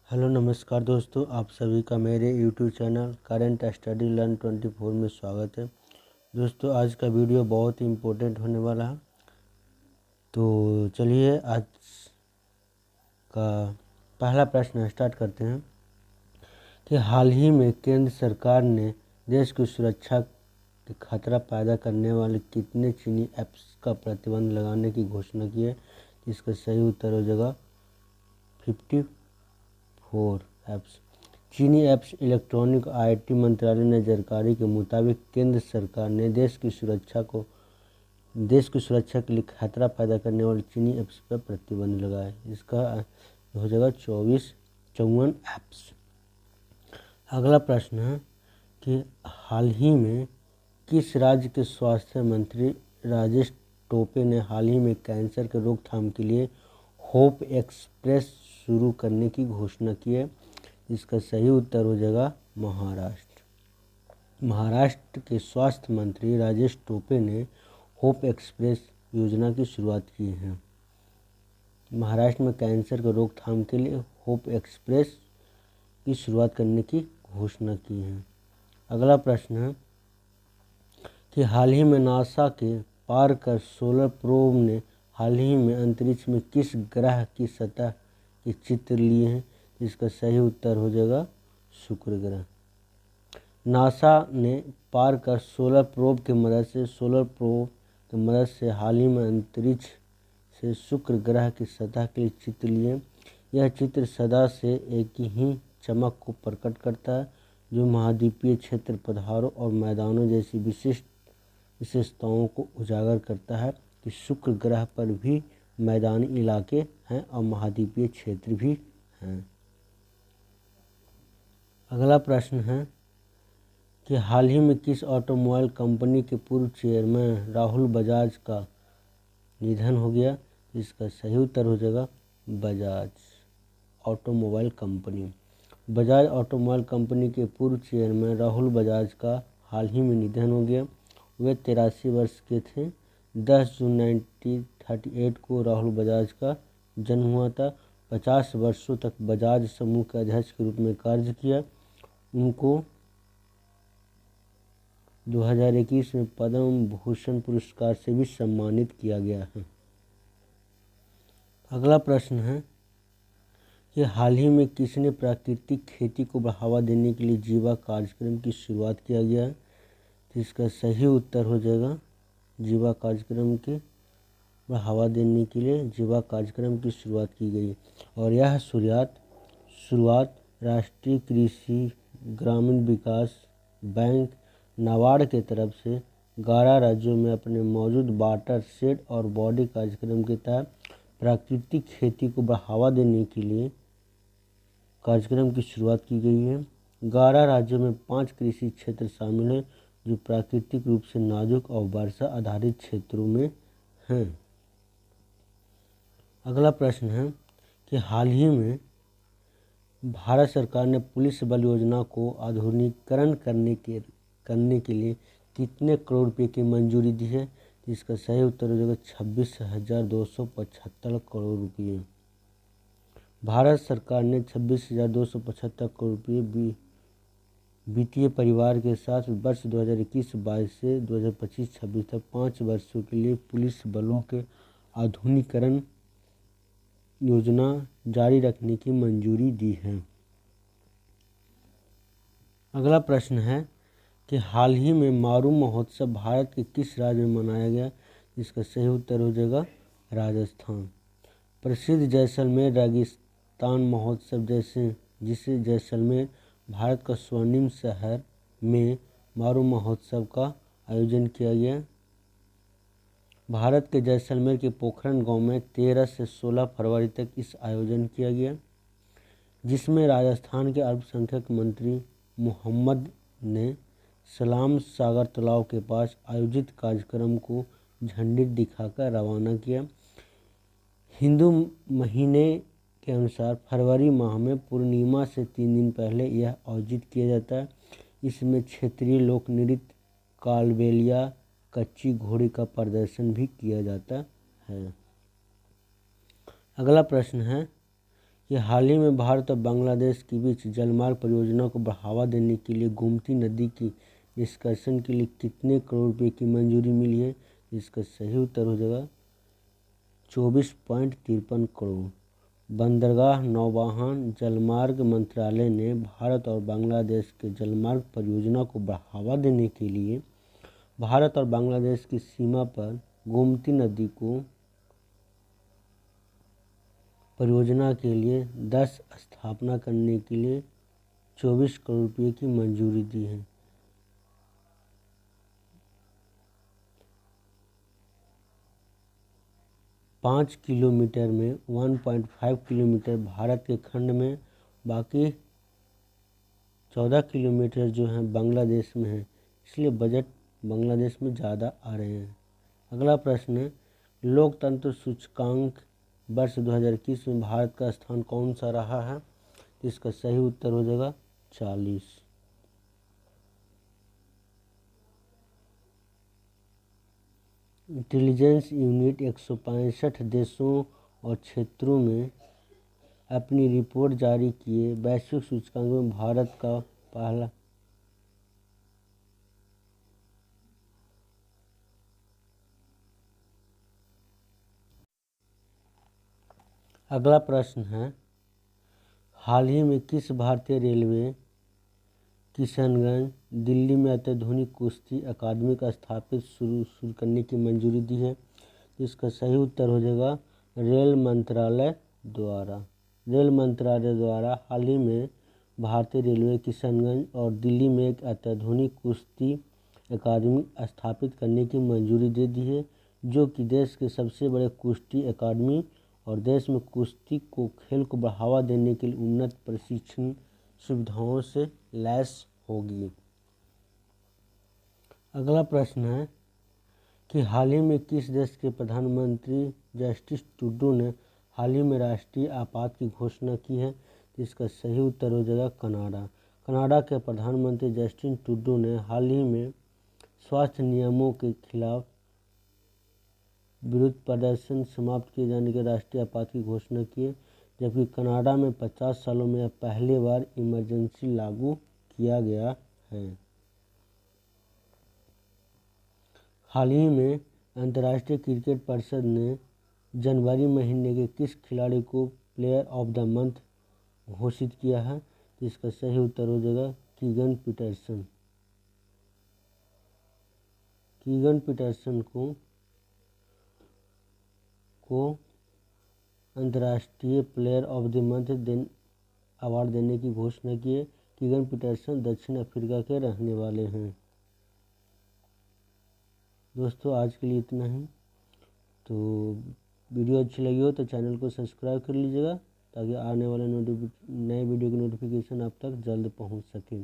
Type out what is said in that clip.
Hello नमस्कार दोस्तों, आप सभी का मेरे YouTube channel current study learn 24 में स्वागत है। दोस्तों आज का वीडियो बहुत ही इम्पोर्टेंट होने वाला है। तो चलिए आज का पहला प्रश्न स्टार्ट करते हैं कि हाल ही में केंद्र सरकार ने देश की सुरक्षा के खतरा पैदा करने वाले कितने चीनी ऐप्स का प्रतिबंध लगाने की घोषणा की है। इसका सही उत्तर हो जाएगा 54 ऐप्स। चीनी ऐप्स इलेक्ट्रॉनिक आईटी मंत्रालय ने जानकारी के मुताबिक केंद्र सरकार ने देश की सुरक्षा के लिए खतरा पैदा करने वाले चीनी ऐप्स पर प्रतिबंध लगाया। इसका हो जाएगा 54 ऐप्स। अगला प्रश्न है कि हाल ही में किस राज्य के स्वास्थ्य मंत्री राजेश टोपे ने हाल ही में कैंसर के रोकथाम के लिए होप एक्सप्रेस शुरू करने की घोषणा की है। इसका सही उत्तर हो जाएगा महाराष्ट्र के स्वास्थ्य मंत्री राजेश टोपे ने होप एक्सप्रेस योजना की शुरुआत की है। महाराष्ट्र में कैंसर के रोकथाम के लिए होप एक्सप्रेस की शुरुआत करने की घोषणा की है। अगला प्रश्न है कि हाल ही में नासा के पार्कर सोलर प्रोब ने हाल ही में अंतरिक्ष में किस ग्रह की सतह के चित्र लिए हैं। इसका सही उत्तर हो जाएगा शुक्र ग्रह। नासा ने पार्कर सोलर प्रोब की मदद से हाल ही में अंतरिक्ष से शुक्र ग्रह की सतह के लिए चित्र लिए। यह चित्र सदा से एक ही चमक को प्रकट करता है जो महाद्वीपीय क्षेत्र, पठारों और मैदानों जैसी विशेषताओं को उजागर करता है कि शुक्र ग्रह पर भी मैदानी इलाके हैं और महाद्वीपीय क्षेत्र भी हैं। अगला प्रश्न है कि हाल ही में किस ऑटोमोबाइल कंपनी के पूर्व चेयरमैन राहुल बजाज का निधन हो गया। इसका सही उत्तर हो जाएगा Bajaj automobile company. Bajaj automobile company के पूर्व चेयरमैन राहुल बजाज का हाल ही में निधन हो गया। वे 83 वर्ष के थे। 10 जून 1938 को राहुल बजाज का जन्म हुआ था। 50 वर्षों तक बजाज समूह के अध्यक्ष के रूप में कार्य किया। उनको 2021 में पद्म भूषण पुरस्कार से भी सम्मानित किया गया है। अगला प्रश्न है कि हाल ही में किसने प्राकृतिक खेती को बढ़ावा देने के लिए जीवा कार्यक्रम की शुरुआत किया गया है। तो इसका सही उत्तर हो जाएगा जीवा कार्यक्रम के बढ़ावा देने के लिए जीवा कार्यक्रम की शुरुआत की गई और यह शुरुआत राष्ट्रीय कृषि ग्रामीण विकास बैंक नाबार्ड के तरफ से 11 राज्यों में अपने मौजूद वाटर शेड और बॉडी कार्यक्रम के तहत प्राकृतिक खेती को बढ़ावा देने के लिए कार्यक्रम की शुरुआत की गई है। 11 राज्यों में 5 कृषि क्षेत्र शामिल हैं जो प्राकृतिक रूप से नाजुक और वर्षा आधारित क्षेत्रों में हैं। अगला प्रश्न है कि हाल ही में भारत सरकार ने पुलिस बल योजना को आधुनिकीकरण करने के लिए कितने करोड़ रुपए की मंजूरी दी है। इसका सही उत्तर हो जाएगा 26,275 करोड़ रुपये। भारत सरकार ने 26,275 करोड़ रुपये वित्तीय परिवार के साथ वर्ष 2021-22 से 2025-26 तक 5 वर्षों के लिए पुलिस बलों के आधुनिकीकरण योजना जारी रखने की मंजूरी दी है। अगला प्रश्न है कि हाल ही में मारू महोत्सव भारत के किस राज्य में मनाया गया। इसका सही उत्तर हो जाएगा राजस्थान। प्रसिद्ध जैसलमेर रेगिस्तान महोत्सव जिसे जैसलमेर भारत का स्वर्णिम शहर में मारू महोत्सव का आयोजन किया गया। भारत के जैसलमेर के पोखरण गांव में 13 से 16 फरवरी तक इस आयोजन किया गया, जिसमें राजस्थान के अल्पसंख्यक मंत्री मोहम्मद ने सलाम सागर तालाब के पास आयोजित कार्यक्रम को झंडी दिखाकर रवाना किया। हिंदू महीने के अनुसार फरवरी माह में पूर्णिमा से 3 दिन पहले यह आयोजित किया जाता है। इसमें क्षेत्रीय लोक नृत्य, कालबेलिया, कच्ची घोड़ी का प्रदर्शन भी किया जाता है। अगला प्रश्न है कि हाल ही में भारत और बांग्लादेश के बीच जलमार्ग परियोजना को बढ़ावा देने के लिए गोमती नदी की निष्कर्षण के लिए कितने करोड़ रुपए की मंजूरी मिली है? इसका सही उत्तर हो जाएगा 24.53 करोड़। बंदरगाह नौवहन जलमार्ग मंत्रालय ने भारत और बांग्लादेश के जलमार्ग परियोजना को बढ़ावा देने के लिए भारत और बांग्लादेश की सीमा पर गोमती नदी को परियोजना के लिए 10 स्थापना करने के लिए 24 करोड़ रुपये की मंजूरी दी है। पाँच किलोमीटर में 1.5 किलोमीटर भारत के खंड में, बाकी 14 किलोमीटर जो है बांग्लादेश में है, इसलिए बजट बांग्लादेश में ज़्यादा आ रहे हैं। अगला प्रश्न है, लोकतंत्र सूचकांक वर्ष 2021 में भारत का स्थान कौन सा रहा है? इसका सही उत्तर हो जाएगा 40। इंटेलिजेंस यूनिट 165 देशों और क्षेत्रों में अपनी रिपोर्ट जारी किए। वैश्विक सूचकांक में भारत का पहला अगला प्रश्न है, हाल ही में किस भारतीय रेलवे किशनगंज दिल्ली में अत्याधुनिक कुश्ती अकादमी का स्थापित शुरू करने की मंजूरी दी है? इसका सही उत्तर हो जाएगा रेल मंत्रालय द्वारा। रेल मंत्रालय द्वारा हाल ही में भारतीय रेलवे किशनगंज और दिल्ली में एक अत्याधुनिक कुश्ती अकादमी स्थापित करने की मंजूरी दे दी है, जो कि देश के सबसे बड़े कुश्ती अकादमी और देश में कुश्ती को खेल को बढ़ावा देने के लिए उन्नत प्रशिक्षण सुविधाओं से लैस होगी। अगला प्रश्न है कि हाल ही में किस देश के प्रधानमंत्री जस्टिन ट्रूडो ने हाल ही में राष्ट्रीय आपात की घोषणा की है? तो इसका सही उत्तर हो जाएगा कनाडा। कनाडा के प्रधानमंत्री जस्टिन ट्रूडो ने हाल ही में स्वास्थ्य नियमों के खिलाफ विरोध प्रदर्शन समाप्त किए जाने के राष्ट्रीय आपात की घोषणा की है, जबकि कनाडा में 50 सालों में अब पहली बार इमरजेंसी लागू किया गया है। हाल ही में अंतर्राष्ट्रीय क्रिकेट परिषद ने जनवरी महीने के किस खिलाड़ी को प्लेयर ऑफ द मंथ घोषित किया है? तो इसका सही उत्तर हो जाएगा कीगन पीटरसन। कीगन पीटरसन को अंतर्राष्ट्रीय player of the month award देने की घोषणा की है। कीगन पीटरसन दक्षिण अफ्रीका के रहने वाले हैं। दोस्तों आज के लिए इतना ही। तो वीडियो अच्छी लगी हो तो चैनल को सब्सक्राइब कर लीजिएगा, ताकि आने वाले नए वीडियो की नोटिफिकेशन आप तक जल्द पहुंच सके।